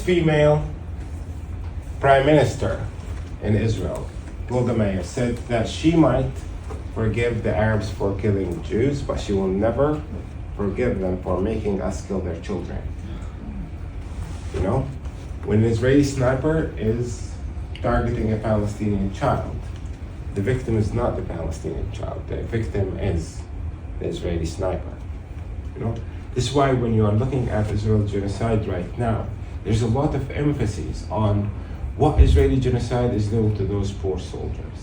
female prime minister in Israel, Golda Meir, said that she might forgive the Arabs for killing Jews, but she will never forgive them for making us kill their children. You know, when an Israeli sniper is targeting a Palestinian child, the victim is not the Palestinian child. The victim is the Israeli sniper. You know, this is why when you are looking at Israel genocide right now, there's a lot of emphasis on what Israeli genocide is doing to those poor soldiers.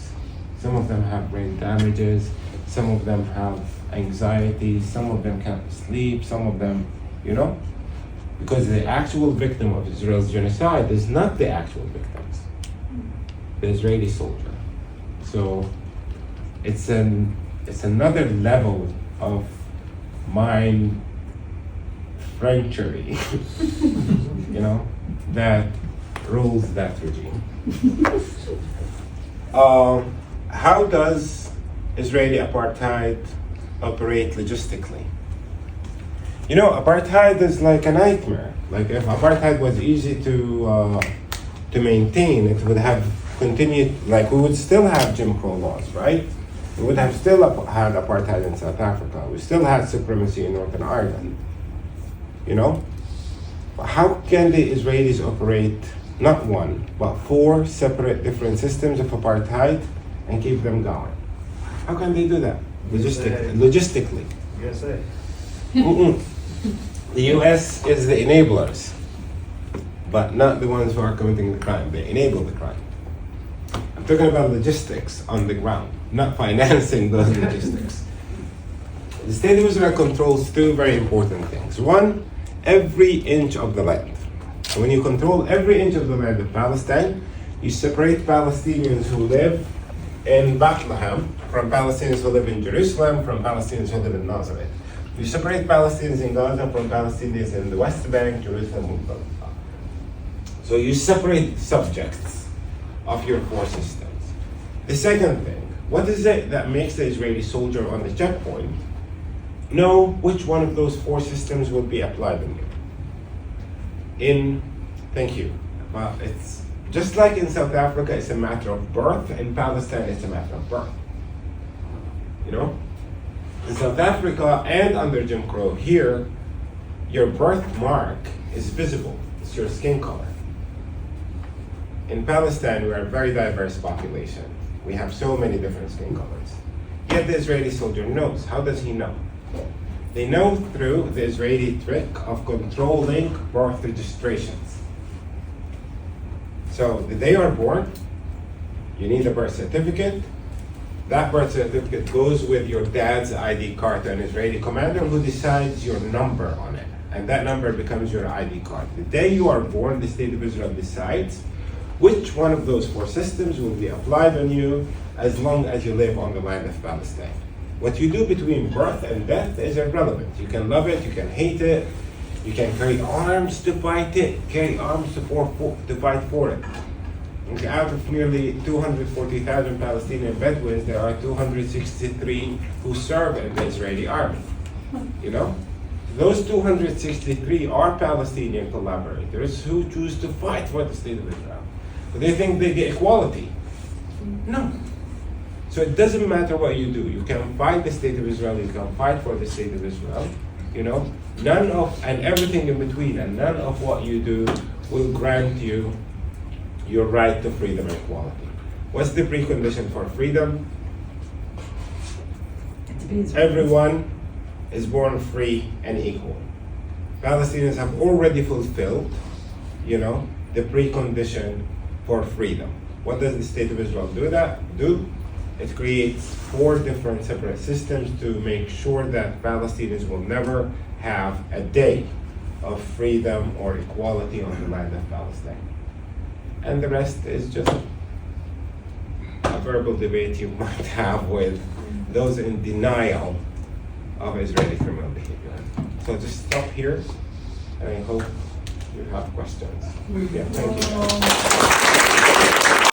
Some of them have brain damages, some of them have anxiety, some of them can't sleep, some of them, you know, because the actual victim of Israel's genocide is not the actual victims, the Israeli soldier. So it's another level of mind Frenchery, you know, that rules that regime. How does Israeli apartheid operate logistically? You know, apartheid is like a nightmare. Like if apartheid was easy to maintain, it would have continued, like we would still have Jim Crow laws, right? We would have still had apartheid in South Africa. We still had supremacy in Northern Ireland, you know? But how can the Israelis operate not one, but 4 separate different systems of apartheid and keep them going? How can they do that? Logistically. USA. The US is the enablers, but not the ones who are committing the crime. They enable the crime. I'm talking about logistics on the ground, not financing those logistics. The state of Israel controls 2 very important things. One, every inch of the land. And when you control every inch of the land of Palestine, you separate Palestinians who live in Bethlehem from Palestinians who live in Jerusalem, from Palestinians who live in Nazareth. You separate Palestinians in Gaza from Palestinians in the West Bank, Jerusalem, and blah, blah, blah. So you separate subjects of your 4 systems. The second thing, what is it that makes the Israeli soldier on the checkpoint know which one of those 4 systems will be applied on you? Thank you. Well, it's just like in South Africa, it's a matter of birth. In Palestine, it's a matter of birth. You know? In South Africa and under Jim Crow, here, your birthmark is visible. It's your skin color. In Palestine, we are a very diverse population. We have so many different skin colors. Yet the Israeli soldier knows. How does he know? They know through the Israeli trick of controlling birth registrations. So the day you are born, you need a birth certificate. That birth certificate goes with your dad's ID card to an Israeli commander who decides your number on it. And that number becomes your ID card. The day you are born, the state of Israel decides which one of those 4 systems will be applied on you as long as you live on the land of Palestine. What you do between birth and death is irrelevant. You can love it, you can hate it, you can carry arms to fight it, carry arms to fight for it. Okay, out of nearly 240,000 Palestinian Bedouins, there are 263 who serve in the Israeli army. You know? Those 263 are Palestinian collaborators who choose to fight for the state of Israel. But they think they get equality. No. So it doesn't matter what you do. You can fight the state of Israel, you can fight for the state of Israel, you know? And everything in between, and none of what you do will grant you your right to freedom and equality. What's the precondition for freedom? Everyone is born free and equal. Palestinians have already fulfilled, you know, the precondition for freedom. What does the state of Israel do? It creates 4 different separate systems to make sure that Palestinians will never have a day of freedom or equality on the land of Palestine. And the rest is just a verbal debate you might have with those in denial of Israeli criminal behavior. So just stop here, and I hope you have questions. Yeah, thank you.